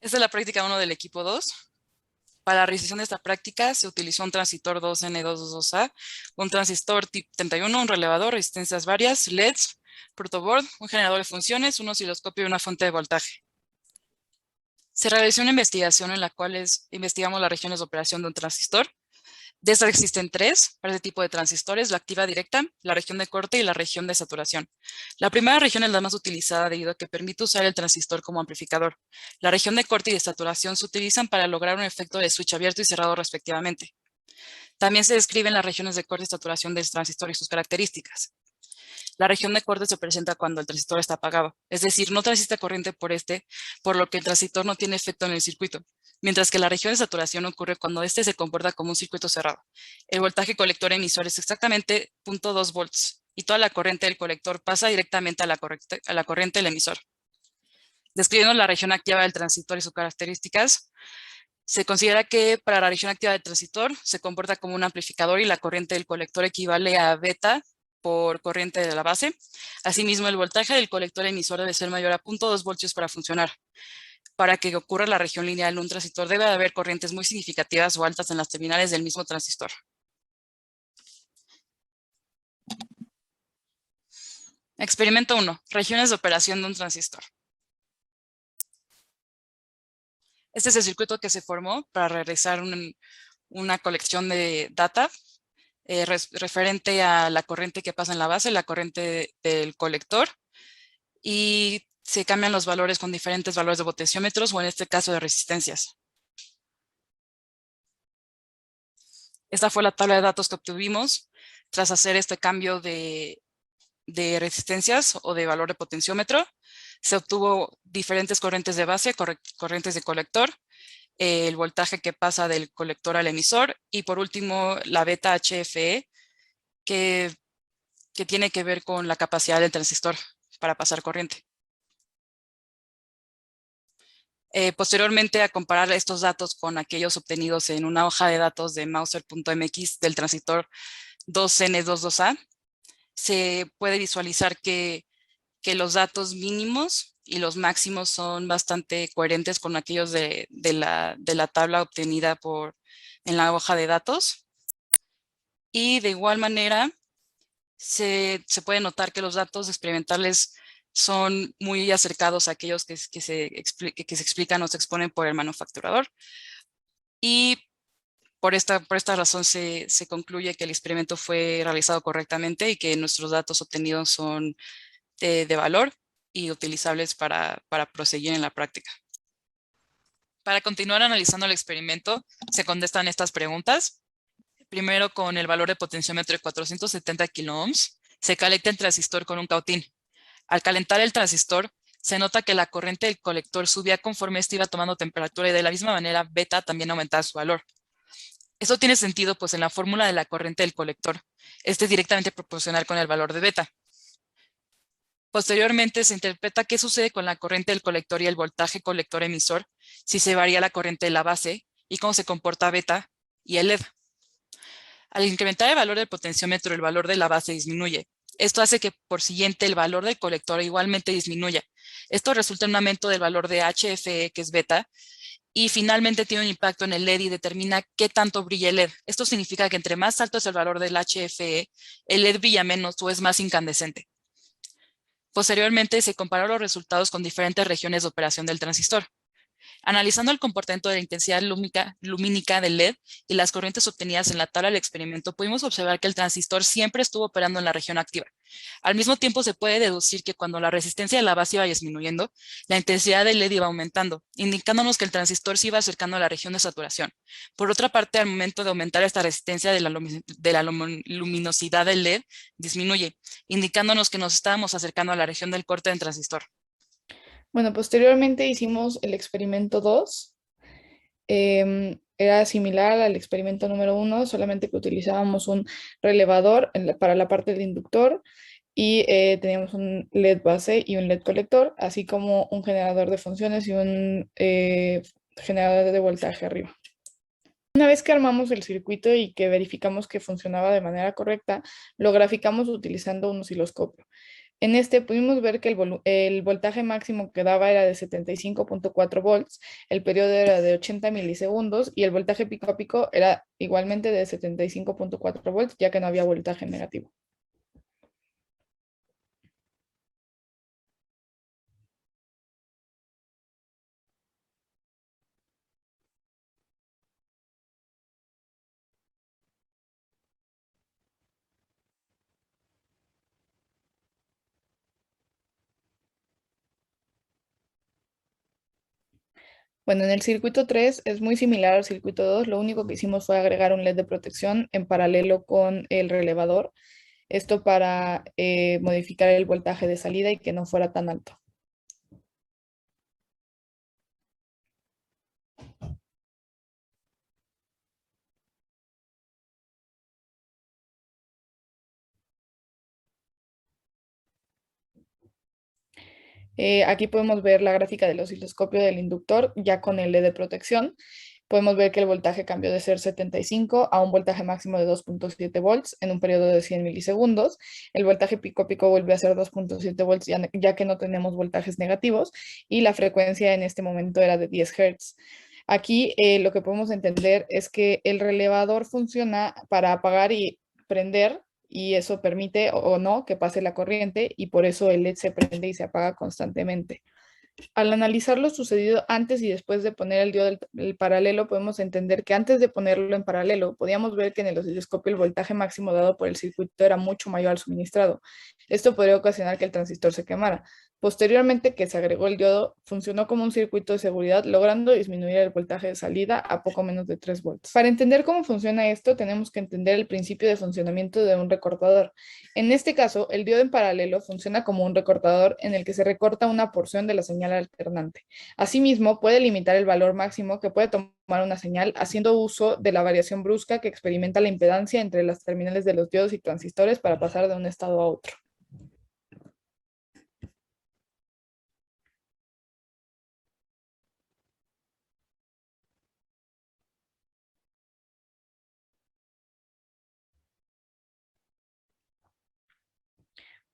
Esta es la práctica 1 del equipo 2. Para la realización de esta práctica se utilizó un transistor 2N222A, un transistor TIP 31, un relevador, resistencias varias, LEDs, protoboard, un generador de funciones, un osciloscopio y una fuente de voltaje. Se realizó una investigación en la cual investigamos las regiones de operación de un transistor. De estas existen tres para este tipo de transistores: la activa directa, la región de corte y la región de saturación. La primera región es la más utilizada debido a que permite usar el transistor como amplificador. La región de corte y de saturación se utilizan para lograr un efecto de switch abierto y cerrado respectivamente. También se describen las regiones de corte y saturación del transistor y sus características. La región de corte se presenta cuando el transistor está apagado, es decir, no transita corriente por lo que el transistor no tiene efecto en el circuito, mientras que la región de saturación ocurre cuando este se comporta como un circuito cerrado. El voltaje colector emisor es exactamente 0.2 volts y toda la corriente del colector pasa directamente a la corriente del emisor. Describiendo la región activa del transistor y sus características, se considera que para la región activa del transistor se comporta como un amplificador y la corriente del colector equivale a beta por corriente de la base. Asimismo, el voltaje del colector emisor debe ser mayor a 0.2 voltios para funcionar. Para que ocurra la región lineal en un transistor debe haber corrientes muy significativas o altas en las terminales del mismo transistor. Experimento 1. Regiones de operación de un transistor. Este es el circuito que se formó para realizar una colección de data referente a la corriente que pasa en la base, la corriente del colector, y se cambian los valores con diferentes valores de potenciómetros o en este caso de resistencias. Esta fue la tabla de datos que obtuvimos tras hacer este cambio de resistencias o de valor de potenciómetro. Se obtuvo diferentes corrientes de base, corrientes de colector, el voltaje que pasa del colector al emisor y por último la beta HFE que tiene que ver con la capacidad del transistor para pasar corriente. Posteriormente, a comparar estos datos con aquellos obtenidos en una hoja de datos de Mauser.mx del transistor 2N22A, se puede visualizar que los datos mínimos y los máximos son bastante coherentes con aquellos de la tabla obtenida en la hoja de datos. Y de igual manera, se puede notar que los datos experimentales son muy acercados a aquellos que se explican o se exponen por el manufacturador. Y por esta razón se concluye que el experimento fue realizado correctamente y que nuestros datos obtenidos son de valor y utilizables para proseguir en la práctica. Para continuar analizando el experimento, se contestan estas preguntas. Primero, con el valor de potenciómetro de 470 kiloohms, se calienta el transistor con un cautín. Al calentar el transistor, se nota que la corriente del colector subía conforme este iba tomando temperatura y de la misma manera beta también aumentaba su valor. Esto tiene sentido, pues en la fórmula de la corriente del colector, este es directamente proporcional con el valor de beta. Posteriormente, se interpreta qué sucede con la corriente del colector y el voltaje colector emisor si se varía la corriente de la base y cómo se comporta beta y el LED. Al incrementar el valor del potenciómetro, el valor de la base disminuye. Esto hace que, por siguiente, el valor del colector igualmente disminuya. Esto resulta en un aumento del valor de HFE, que es beta, y finalmente tiene un impacto en el LED y determina qué tanto brilla el LED. Esto significa que entre más alto es el valor del HFE, el LED brilla menos o es más incandescente. Posteriormente, se compararon los resultados con diferentes regiones de operación del transistor. Analizando el comportamiento de la intensidad lumínica del LED y las corrientes obtenidas en la tabla del experimento, pudimos observar que el transistor siempre estuvo operando en la región activa. Al mismo tiempo, se puede deducir que cuando la resistencia de la base iba disminuyendo, la intensidad del LED iba aumentando, indicándonos que el transistor se iba acercando a la región de saturación. Por otra parte, al momento de aumentar esta resistencia de la luminosidad del LED, disminuye, indicándonos que nos estábamos acercando a la región del corte del transistor. Bueno, posteriormente hicimos el experimento 2. Era similar al experimento número 1, solamente que utilizábamos un relevador para la parte del inductor y teníamos un LED base y un LED colector, así como un generador de funciones y un generador de voltaje arriba. Una vez que armamos el circuito y que verificamos que funcionaba de manera correcta, lo graficamos utilizando un osciloscopio. En este pudimos ver que el voltaje máximo que daba era de 75,4 volts, el periodo era de 80 milisegundos y el voltaje pico a pico era igualmente de 75,4 volts, ya que no había voltaje negativo. Bueno, en el circuito 3 es muy similar al circuito 2. Lo único que hicimos fue agregar un LED de protección en paralelo con el relevador, esto para modificar el voltaje de salida y que no fuera tan alto. Aquí podemos ver la gráfica del osciloscopio del inductor ya con el LED de protección. Podemos ver que el voltaje cambió de ser 75 a un voltaje máximo de 2,7 volts en un periodo de 100 milisegundos. El voltaje pico a pico vuelve a ser 2,7 volts ya que no tenemos voltajes negativos y la frecuencia en este momento era de 10 Hz. Aquí lo que podemos entender es que el relevador funciona para apagar y prender y eso permite o no que pase la corriente y por eso el LED se prende y se apaga constantemente. Al analizar lo sucedido antes y después de poner el diodo del paralelo, podemos entender que antes de ponerlo en paralelo, podíamos ver que en el osciloscopio el voltaje máximo dado por el circuito era mucho mayor al suministrado. Esto podría ocasionar que el transistor se quemara. Posteriormente que se agregó el diodo, funcionó como un circuito de seguridad, logrando disminuir el voltaje de salida a poco menos de 3 volts. Para entender cómo funciona esto, tenemos que entender el principio de funcionamiento de un recortador. En este caso, el diodo en paralelo funciona como un recortador en el que se recorta una porción de la señal alternante. Asimismo, puede limitar el valor máximo que puede tomar una señal haciendo uso de la variación brusca que experimenta la impedancia entre las terminales de los diodos y transistores para pasar de un estado a otro.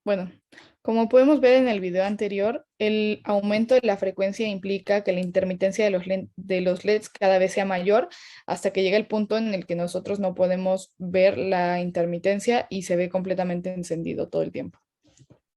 Bueno, como podemos ver en el video anterior, el aumento de la frecuencia implica que la intermitencia de los LEDs cada vez sea mayor hasta que llega el punto en el que nosotros no podemos ver la intermitencia y se ve completamente encendido todo el tiempo.